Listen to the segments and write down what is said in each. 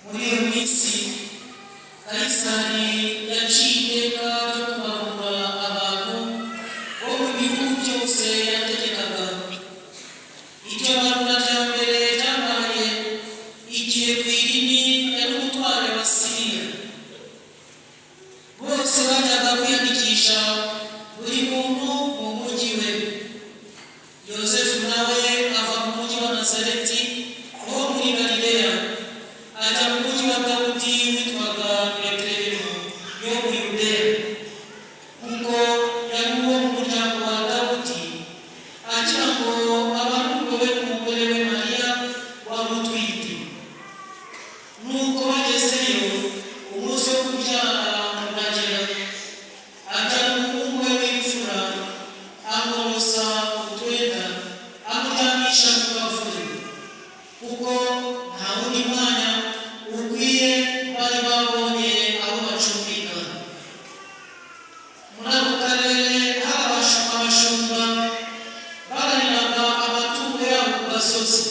muri iyo minsi Kaisari yaciye ryo kubarura abantu bo mu bihugu byose yategekaga. Iryo barura rya mbere ryabaye igihe Kwirini yari umutware wa Siriya. Bose bajyaga kwiyandikisha buri muntu mu mujyi we. Yosefu nawe ava mu mujyi wa Nazareti wo muri Galileya ajya mu mujyi wa Dawudi witwaga Betelehemu yo mu Yudeya, kuko yari uwo mu muryango wa Dawudi, agira ngo abarungowe n'umugore we Mariya wari utwite. Nuko bagezeyo umunsi wo kubyara uragera, ajyana umuhungu we w'imfura amworosa utwenda amuryamisha ku kavure, kuko nta wundi mwanya ukwiye bari babonye aho bacumbika. Muri ako karere hari abashumba baraniraga amatungo yabo ku gasozi.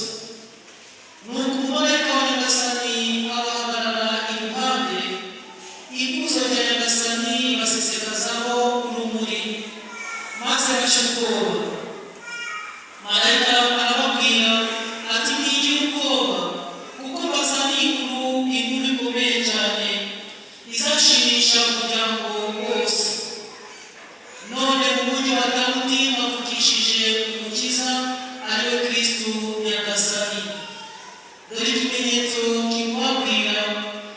Nuko umumarayika wa Nyagasani abahagarara iruhande, ikuzo rya Nyagasani basesekazaho urumuri, maze baca ubwoba. Marayika arababwira ati mwigire ubwoba, kuko mbazaniye inkuru ikomeye cyane izashimisha umuryango wose. None mu mujyi wa Dawudi bavugishije Umukiza ari we Kristo Nyagasani. Dore ikimenyetso kimubabwira,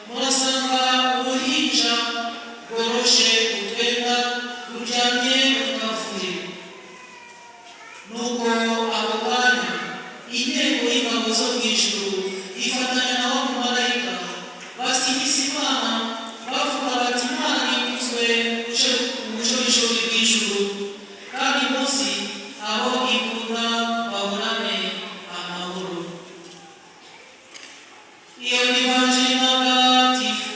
murasanga uruhinja rworoshe utwenda ruryamye mu kavure. Nuko ako kanya inteko y'ingabo zo mu ijuru ifatanya na wa mumarayika basingiza Imana bavuga bati Imana nikuzwe mu bushorishori bw'ijuru, kandi munsi aho ikunda bahorane amahoro. Iyo ni Ivanjili ntagatifu.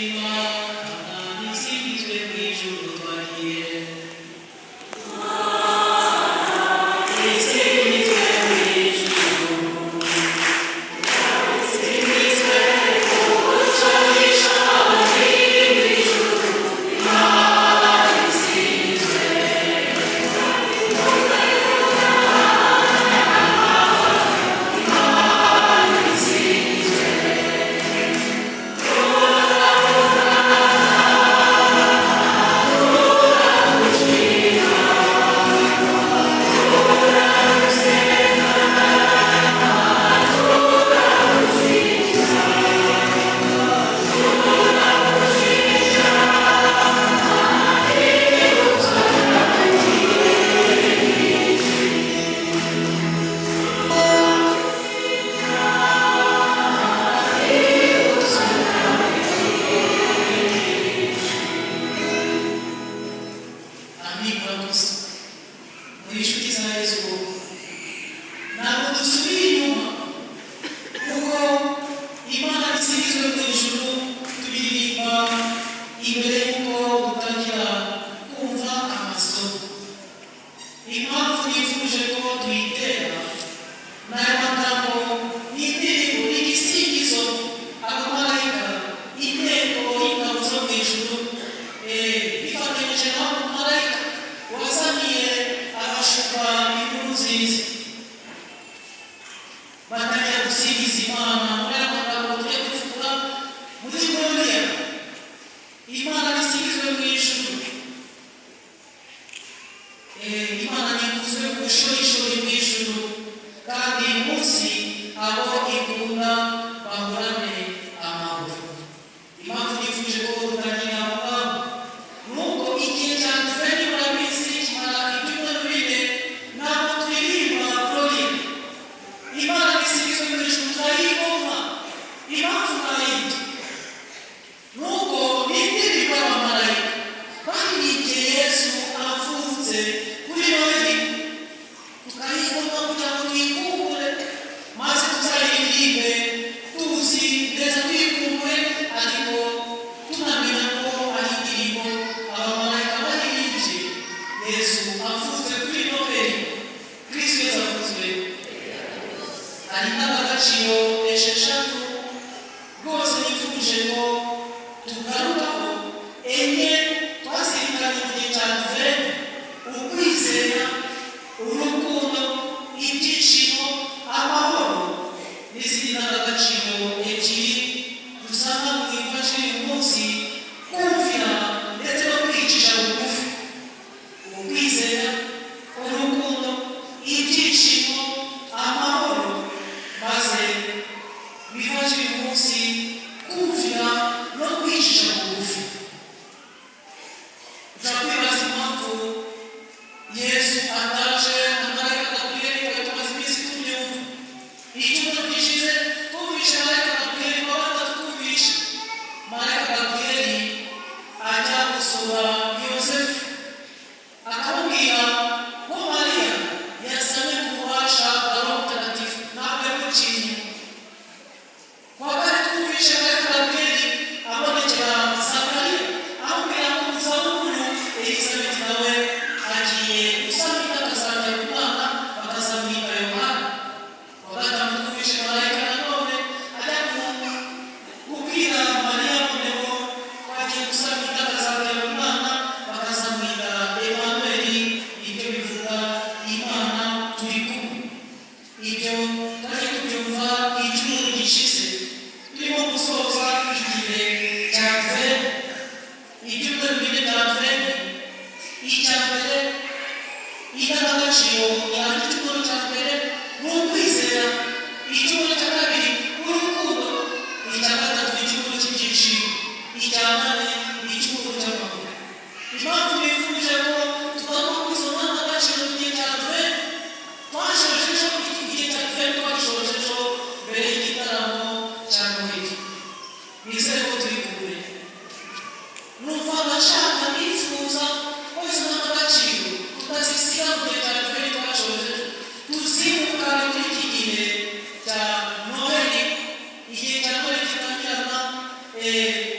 Imana nisingizwe mu ijuru twagiye. Nisingizwe mu ijuru. Nisingizwe mu bushorishori bw'ijuru. Imana nisingizwe. Imana nisingizwe. Muri inshuti za Yesu, ntabwo dusubira inyuma, kuko Imana nisingizwe mu ijuru tubiririmba imbere y'uko dutangira kumva amasomo. Impamvu nifuje ko tuyitera n'aya magambo y'indirimbo n'igisingizo abamarayika, inteko y'ingabo zo mu ijuru bifatanyije na wa mumarayika wazaniye abashumba inkuru nziza. Batangira gusingiza Imana muri aya magambo tujya tuvuga muri Bibiliya. Imana nisingizwe mu ijuru. Imana nikuzwe mu bushorishori bw'ijuru, kandi munsi abo ikunda bahorane amahoro. Impamvu nifuje ko dutangira aho ngaho nuko igihe cya Adventi murabizi kimara ibyumweru bine, ntabwo turirimba Gloria. Imana nisingizwe mu ijuru turayigomwa. Impamvu ntayindi nuko ni indirimbo y'abamarayika baririmbye Yesu avutse kuri Noheli, tukayigomwa kugira ngo tuyikumbure, maze tuzayiririmba indangagaciro esheshatu rwose nifuje ngo tugarukaho enye twazirikanye mu gihe cya Advent: ukwizera, urukundo, ibyishimo, amahoro, n'izindi ndangagaciro ebyiri dusanga mu ivanjiri uyu munsi: kumvira ndetse no kwicisha bugufi. Ukwizera, urukundo, ibyishimo, amahoro, maze mu ivanjiri uyu munsi kumvira no kwicisha bugufi. Ushobora impamvu Yesu ataje amarayika Gaburiyeli ngo tumaze iminsi tubyumva. Icyumweru gishize twumvishe marayika Gaburiyeli ngo batatwumvishe. Marayika Gaburiyeli ajya gusura Yosefu akamubwira ko Mariya yasanye ku bubasha bwa Roho Mutagatifu, ntabwo yamuciye inyuma. Kuwa kane twumvishe marayika Gaburiyeli abonekera Zakariya amubwira ko mu zabukuru Elizabeti nawe agiye gusama akazajya ku mwana bakazamwita Yohana. Kuwa gatanu twumvishe marayika nanone ajya kubwira Mariya noneho ko agiye gusama akazajya ku mwana bakazamwita Emanueli, ibyo bivuga Imana turi kumwe. Ibyo kandi tubyumva icyumweru gishize turimo gusoza igihe cya Advent. Ibyumweru bine bya Advent: icya mbere indangagaciro yanjye, icyumweru cya mbere ni ukwizera, icyumweru cya kabiri urukundo, icya gatatu icyumweru cy'ibyishimo, icya kane icyumweru cy'amahoro. Impamvu bifuje ko tugomba kwizo ndangagaciro mu gihe cya Advent: twashojejo igihe cya Advent, twashojejo mbere y'igitaramo cya Noheli. Nizere ko turi kumwe. Numva ndashaka nifuza ko izo ndangagaciro tutazisiga mu gihe cya Advent twashojejo, tuzimukane muri iki gihe cya Noheli. Igihe cya Noheli gitangirana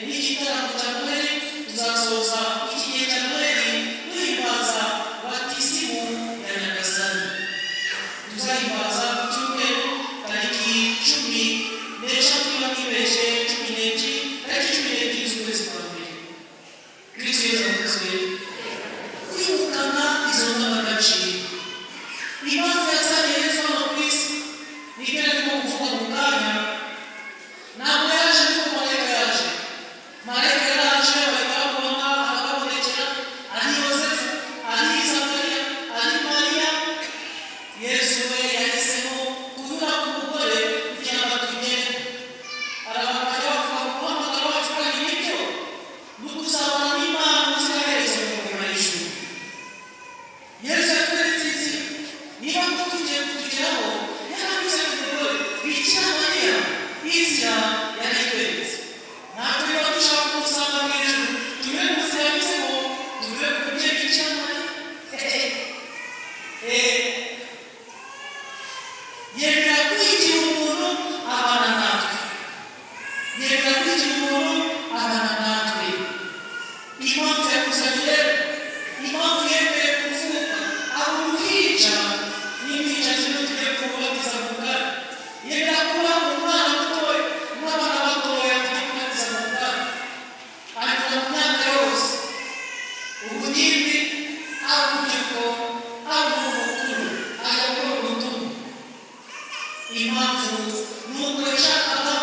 n'igitaramo cya Noheli, tuzasoza iki gihe cya Noheli duhimbaza batisimu ya Nyagasani. Tuzahimbaza ku cyumweru tariki 13 niba ntibeshye, 12 tariki 12 z'ukwezi kwa mbere. Kristo Yesu akozwe. Kwimukana izo ndangagaciro. Impamvu yazanye Yesu hano ku isi nibyo arimo kuvuga mu kanya. Ntabwo yaje nk'uko marayika yaje. Marayika yaraje bahita babona, akababonekera, ari Yosefu, ari Zakariya, ari Mariya. Yesu we yahisemo kunyura ku mugore kugira ngo atugere. Arabantu bajya bavuga ngo umuhamagaro wacu kandi nibyo ni ukuzabana n'Imana ubuziraherezo mu ngoma y'ijuru. Yesu yatweretse inzira. Niba tugiye kutugeraho, yaranyuze ku mugore Bikira Mariya, inzira yarayitweretse. Ntabwo niba dushaka kumusanga mu ijuru tunyure mu nzira yanyuzemo, tunyure ku mubyeyi Bikira Mariya. Yemera kwigira umuntu abana natwe. Yemera kwigira umuntu abana natwe. Impamvu yakuzanye rero, impamvu yemeye kuvuka ari uruhinja n'impinja zimwe tugiye kubatiza mu bwana. Yemera kuba umwana mutoya n'abana batoya tugiye kubatiza mu bwana. Anyura mu myaka yose, ubugimbi, urubyiruko, umukuru, ajya gukora ubutumwa. Impamvu ni uko yashakaga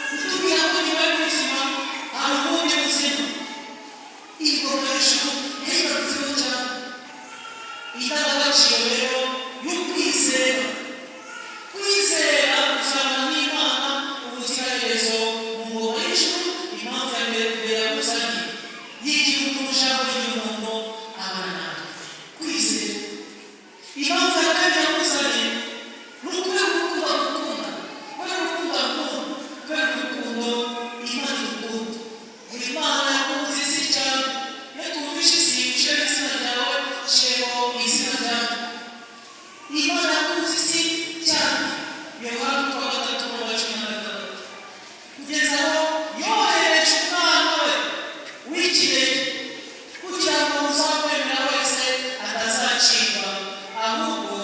kutubwira ko nyuma y'ubuzima hari ubundi buzima. Ingoma y'ijuru yayigarutseho cyane. Indangagaciro rero y'ukwizera. Kwizera kuzabana n'Imana ubuziraherezo mu ngoma y'ijuru. Impamvu ya mbere yaguzanye yigira umuntu ushaka kugira umuntu abana natwe. Kwizera. Impamvu ya kabiri yaguzanye ni ukubera urukundo agukunda. Kubera urukundo agukunda. Kubera urukundo Imana igukunda. Buri Mana yakunze isi cyane. Iyo twumvishe isi, ushyiraho izina ryawe, ushyiraho izina ryawe. Imana yakunze isi cyane. Yohana 3:16. Kugeza aho yohereje umwana we w'ikinege kugira ngo uzakwemera wese atazacibwa, ahubwo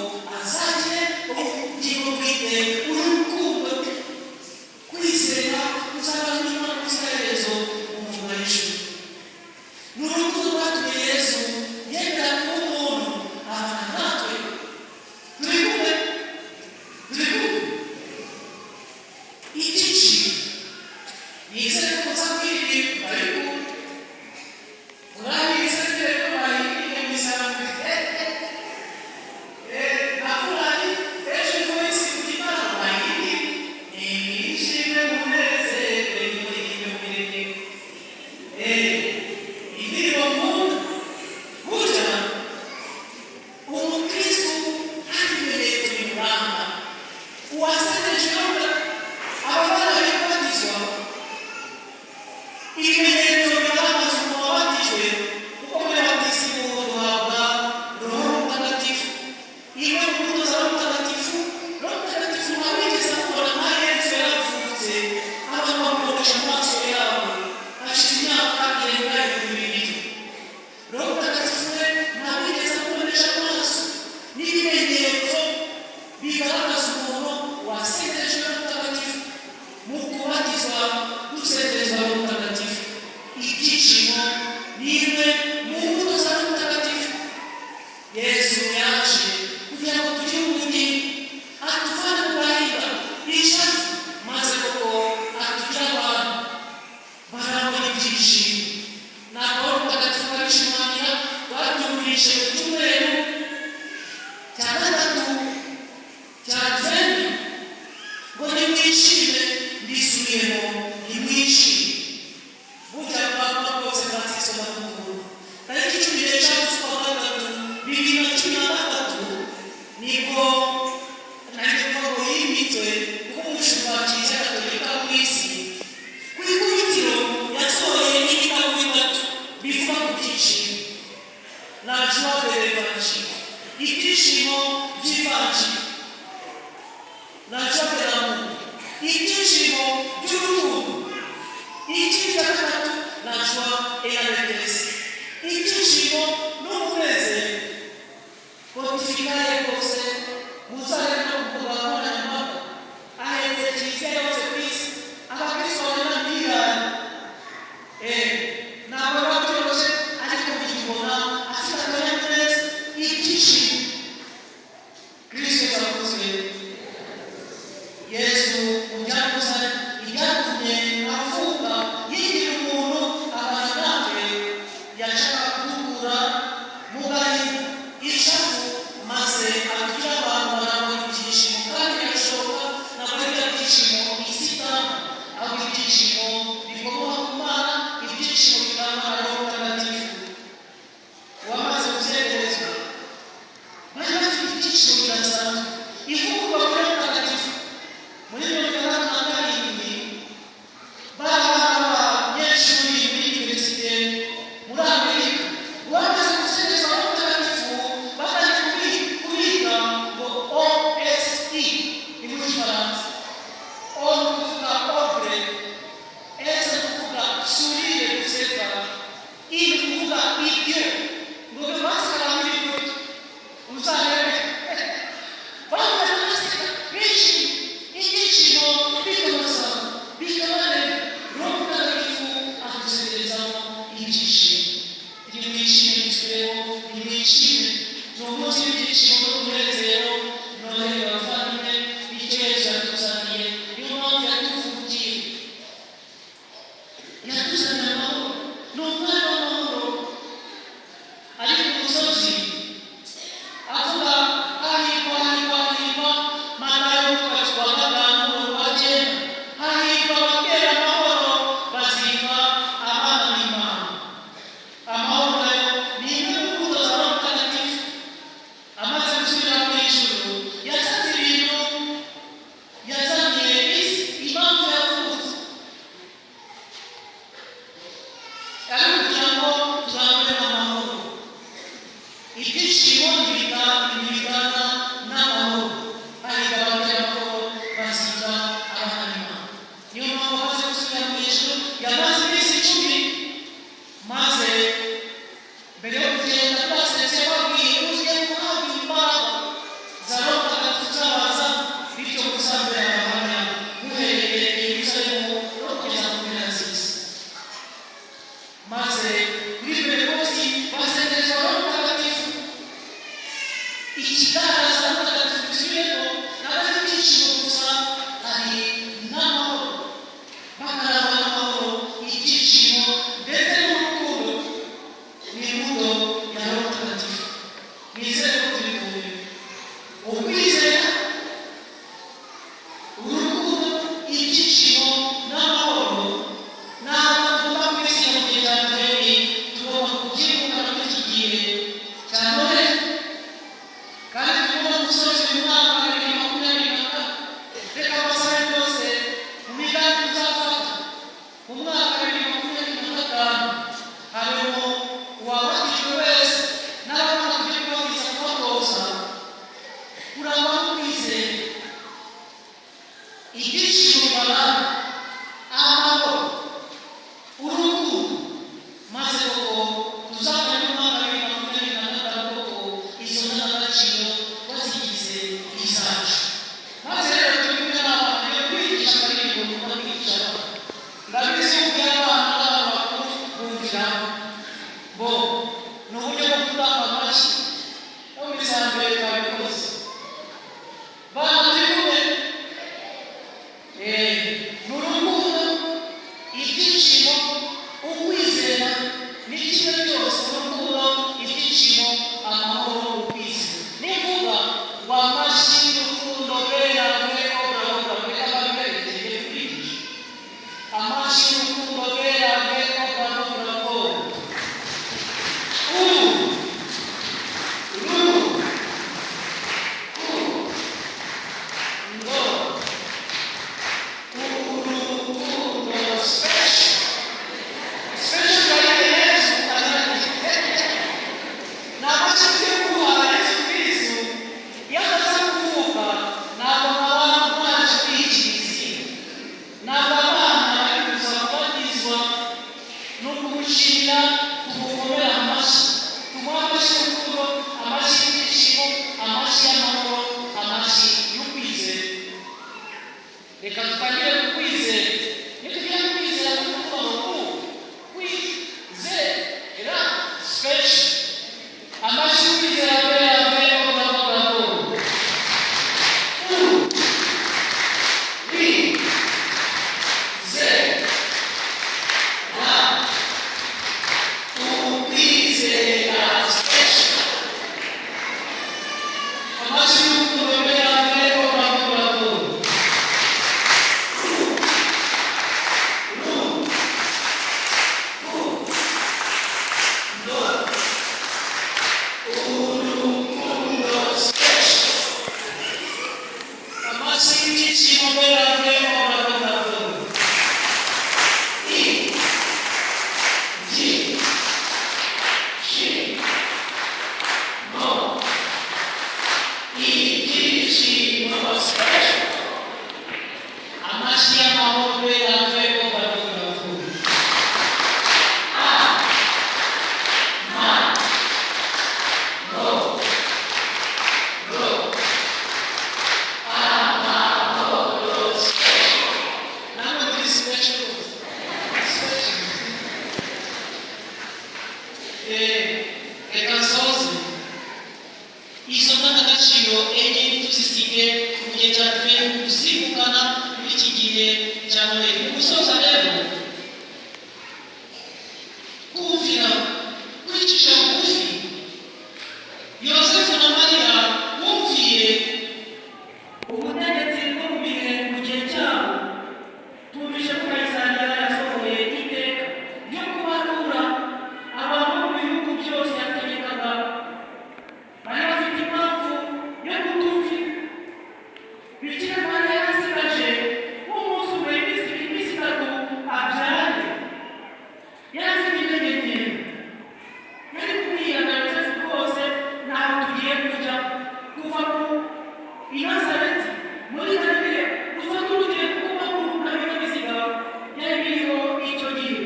la joie de l'évangile, ibyishimo by'ivanjili, la joie de l'amour, ibyishimo by'urukundo, icya gatatu la joie et l'allégresse, ibyishimo n'umunezero. Pontificale rwose muzarebe no ku mbuga nkoranyambaga ahetse kiliziya yose ku isi, abakristo babona miliyari. Ntabwo biba byoroshye ariko mukibona afite akanyamuneza, ibyishimo. Kristo yavuze Yesu mu byakozwe ibyatumye avuga yigira umuntu abantu natwe yashaka kudukura mu gahinda, ishavu, maze abwira abantu barabona ibyishimo kandi birashoboka. Ntabwo ari bya byishimo isi itanga, ahubwo ibyishimo bikomoka ku Mana, ibyishimo bitangwa na Roho Mutagatifu wamaze kuzegerezwa. Bari bafite ibyishimo birasanzwe. Ivugurwa muri Roho Mutagatifu muri 1947 bari abanyeshuri muri universite muri Amerika bamaze gusegerezwa Roho Mutagatifu, bakajya kubiga ngo OSI ni mu Gifaransa. O ni ukuvuga ordre, S ni ukuvuga sourire, guseka, I ni ukuvuga ibyo, ngo baseka muri ibyo uzarebe. Bamaze guseka bishimye, ibyishimo bikomoza bikabareba. Roho Mutagatifu adusegerezamo ibyishimo. Nimwishime tubeho, nimwishime, ni umunsi w'ibyishimo n'umunezero. Noheri bavandimwe, icyo Yesu yatuzaniye, niyo mpamvu yatuvugiye, yatuzaniye amahoro. Ni umwana w'amahoro ari ku musozi avuga hahirwa hahirwa hahirwa, Matayo 5:9, hahirwa abatera amahoro bazitwa abana b'Imana. Amahoro nayo ni imwe mu mbuto za Roho Mutagatifu. Amaze gusubira mu ijuru yasatse ibintu, yazaniye isi impamvu yavutse, ari kugira ngo tuzabone amahoro. Ibyishimo ntibingana n'amahoro. Hahirwa abatera amahoro bazitwa abana b'Imana. Niyo mpamvu amaze gusubira mu ijuru yamaze iminsi 10, maze mbere yo kugenda twasetse babwiye ugiye guhabwa imbaraga za Roho Mutagatifu zabaza, bityo muzambere abahamya muhereye i Yerusalemu no kugeza ku mpera z'isi. Maze kuri Pentekosti basengerezwa Roho Mutagatifu. Ikigaragaza Roho Mutagatifu gisubiyemo ntabwo ari ibyishimo gusa, hari n'amahoro. Bakarangwa n'amahoro, ibyishimo ndetse n'urukundo. Ni imbuto ya Roho Mutagatifu. Nizere ko turi kumwe. Ukwizera, urukundo, ibyishimo n'amahoro ntabwo tugomba kubisiga mu gihe cya Noheri, tugomba kubyirukana muri iki gihe cya Noheri. Kandi tugomba gusoza uyu mwaka wa 2024. Reka basabe rwose mu migambi tuzafata mu mwaka wa 2025 harimo uwabatijwe wese n'abana tugiye kubabwiza kuba enye tuzisige mu gihe cya Advent gusimbukana muri iki gihe cya Noheli. Mu gusoza rero kumvira kwicisha bugufi Yosefu na Mariya bumviye ubutegetsi bwo mu gihe cyabo. Tumvishe ko Kayisariya yasohoye iteka ryo kubarura abantu mu bihugu byose yategekaga. Bari bafite impamvu yo kutumvira. Bikira Mariya yarasigaje umunsi umwe, iminsi itatu abyare. Yari afite intege nke. Yari kubwira na Yosefu rwose ntaho tugiye kujya kuva i Nazareti muri Galileya dufata urugendo kuko nta binyabiziga byari biriho icyo gihe.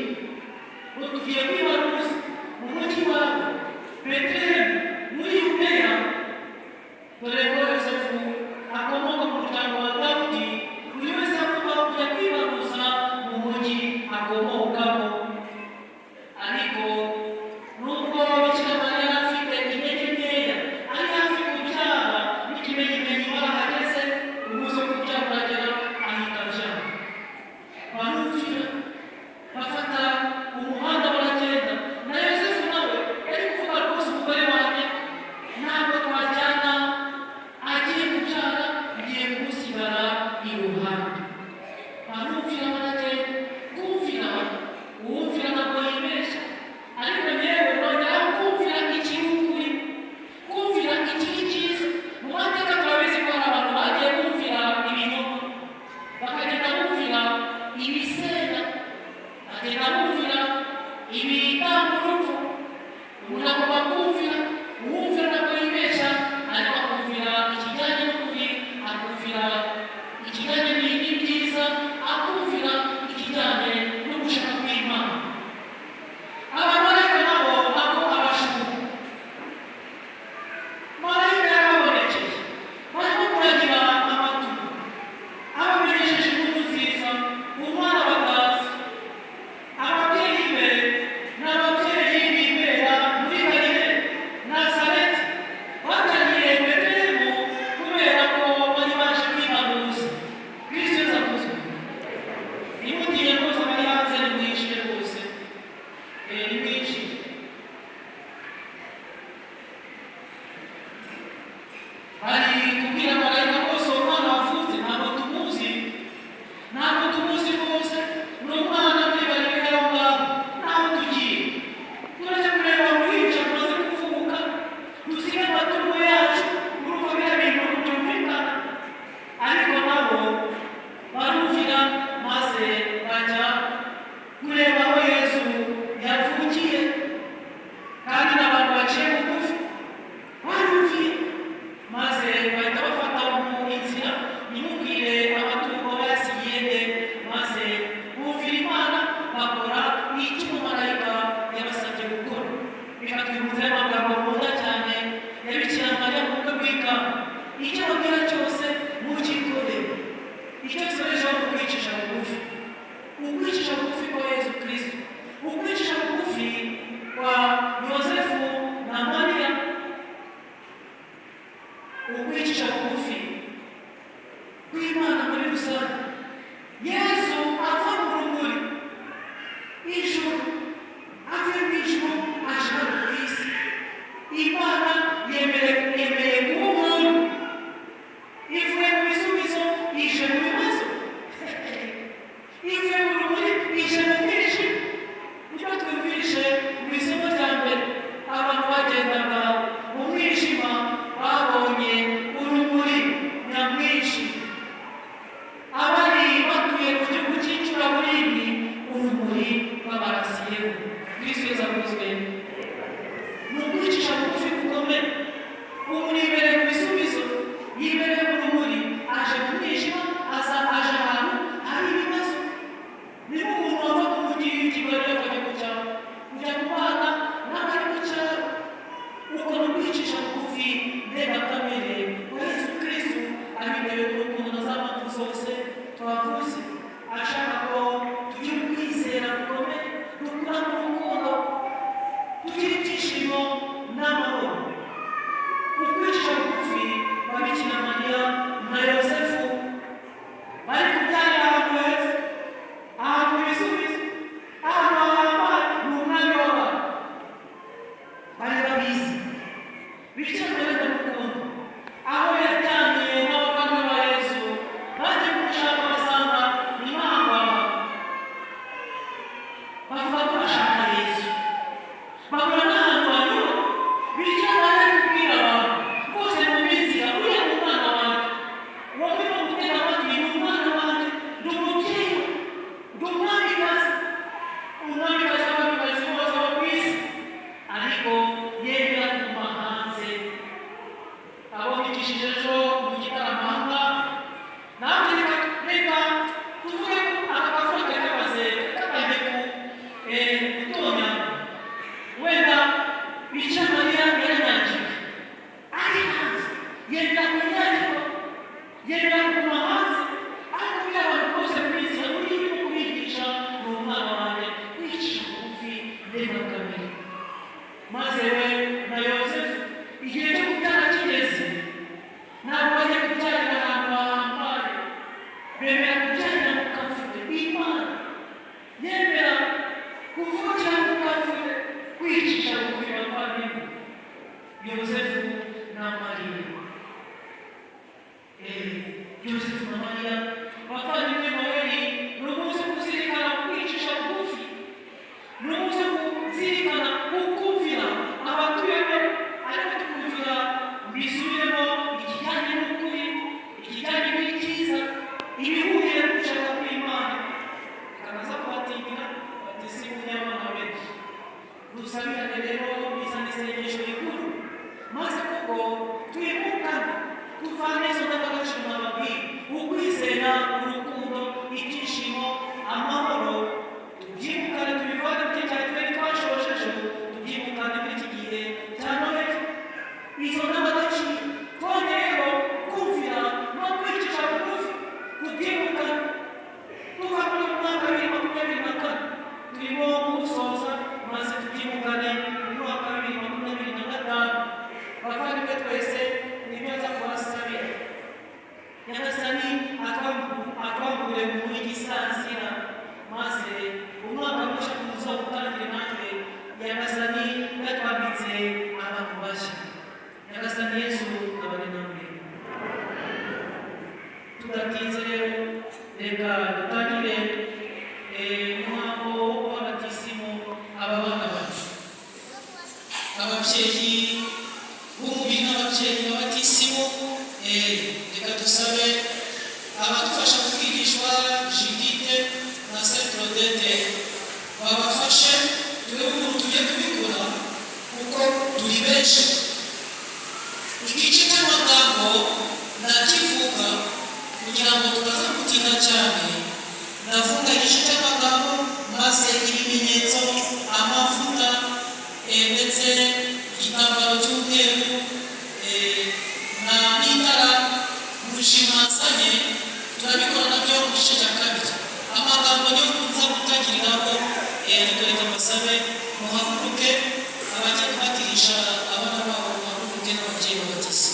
Ngo tugiye kwibaruza mu mujyi wa Betelehemu muri Yudeya, dore ko Yosefu akomoka mu muryango wa Dawudi. Buri wese agomba kujya kwibaruza mu mujyi akomokamo. Ariko nubwo Bikira Mariya yari afite intege nkeya, ari hafi kubyara n'ikimenyimenyi barahageze, umunsi wo kubyara uragera ahita abyara. Barumvira bafata umuhanda baragenda. Na Yosefu nawe yari kuvuga rwose, umugore wanjye ntabwo twajyana, agiye kubyara ngiye kumusigara iruhande. Barumvira baragenda. Kumvira, uwumvira ntabwo yibeshya, ariko yewe nongeraho kumvira ikiri ukuri, kumvira ikiri cyiza. Mu mateka turabizi ko hari abantu bagiye bumvira ibinyoma, bakagenda bumvira ibisenya, bagenda bumvira ibitanga urupfu. Umuntu agomba kumvira, uwumvira ntabwo yibeshya, ariko akumvira ikijyanye n'ukuri, akumvira ikijyanye n'ibyiza, akumvira ikijyanye no gushaka kw'Imana. Abamarayika nabo ntabwo abashuka. Marayika yarababonekeye, barimo kuragira amatungo, abamenyesheje inkuru nziza, umwana batazi. Ababyeyi be n'ababyeyi bibera muri Galileya, Nazareti, batangiye Betelehemu kubera ko bari baje kwibaruza. Kristo Yesu akuzwe. Nimutiye rwose abari hanze nimwinjire rwose, nimwinjire. Bari kubwira marayika rwose, uwo mwana wavutse ntabwo tumuzi, ntabwo tumuzi rwose, ni umwana muri Galileya aho ngaho, ntaho tugiye. Turajya kureba uruhinja rumaze kuvuka, dusige amatungo yacu. Urumva biriya bintu byumvikana. Ariko nabo barumvira maze bajya kureba aho Yesu yavukiye, kandi n'abantu baciye bugufi barumviye, maze bahita bafata mu inzira. Nimubwire amatungo basigiye nde, maze bumvira Imana, bakora icyo umumarayika yabasabye gukora. Bikatwibutsa amagambo nkunda cyane ya Bikira Mariya mu bukwe bw'Ikana: icyo babwira cyose mugikore. Icyo gisorejeho ni ukwicisha bugufi. Ukwicisha bugufi kwa Yesu Kristo, ukwicisha bugufi kwa Yosefu na Mariya, ukwicisha bugufi kw'Imana muri rusange. Yesu ava mu rumuri ijuru, avuye mu ijuru aje hano ku isi. Imana yemereye kuba umuntu, ivuye mu bisubizo ije mu bibazo, ivuye mu rumuri ije mu mwijima. Nicyo twumvishe mu isomo rya mbere, abantu bagendaga mu mwijima babonye urumuri nyamwinshi. Abari batuye mu gihugu cy'icuraburindi, urumuri rwabarasiyeho. Kristo Yesu akuzwe. Ni ukwicisha bugufi gukomeye. Ubu ni Bikira Mariya ndamukunda aho yajyanye n'abavandimwe ba Yesu bagiye kumushaka basanga imanga bavuga ko bashaka Yesu babura n'ahantu hanyura Bikira Mariya ari kubwira abantu bose mu minzira uriya ni umwana wanjye uwo urimo gutega amatwi ni umwana wanjye ni umubyeyi ni umwamikazi w'abamikazi bose bo ku isi ariko yemera kuguma hanze abo bigishije ejo mu gitaramahanga natwe reka tuvuge ko aka kavura kari kamaze kabaye gutonya wenda Bikira Mariya yaranyagiwe ari hanze yenda kunyagirwa yenda kuguma hanze ariko kugira abantu bose ku isi uri kubigisha ni umwana wanjye kwicisha bugufi ndengakamere maze we na Yosefu igihe cyo kubyara kigeze ntabwo bajya kubyarira ahantu hahambaye bemera kubyarira mu kavuyo Imana yemera kuvukira mu kavuyo kwicisha bugufi bavandimwe Yosefu na Mariya Yosefu na Mariya bavandimwe Noheli ni umunsi wo kuzirikana kwicisha bugufi ni umunsi wo kuzirikana kukumvira abatuyemo ariko tukumvira bisubiremo ikijyanye n'ukuri ikijyanye n'icyiza ibihuye no gushaka kw'Imana kanaza kubatingira bati si kunyabana benshi dusabirane rero bizana isengesho rikuru maze kuko twimukane tuvane izo ndangagaciro n'amabwiriza ukwizera urukundo ibyishimo amahoro tubyimukane tubivane mu gihe cyari twari twashojeje tubyimukane muri iki gihe cya Noheli izo ndangagaciro twongeyeho kumvira no kwicisha bugufi tubyimukane tuva muri mwaka 2024 turimo kuwusoza maze tubyimukane mu mwaka 2025 bavandimwe twese nimeza kubasabira Nyagasani atwambure mu igisanzira maze umwaka mushya tuza gutangira natwe Nyagasani yatwambitse abantu bashya Nyagasani Yesu abane namwe tudatinze rero reka dutangire umuhango w'abatisimu aba bana bacu ababyeyi b'umubiri n'ababyeyi b'abatisimu reka dusabe abadufasha kubwirishwa Judite na Saint Claudette babafashe tube umuntu tujye kubikora kuko turi benshi igice cy'amagambo ndakivuga kugira ngo tutaza gutinda cyane ndavuga igice cy'amagambo maze ibimenyetso amavuta ndetse igitambaro cy'umweru na n'itara mushimansanye turabikora nabyo mu gice cya kabiri amagambo yo kuza gutangiriraho ariko reka mbasabe muhaguruke abagiye kubatirisha abana babo muhaguruke n'ababyeyi babatisi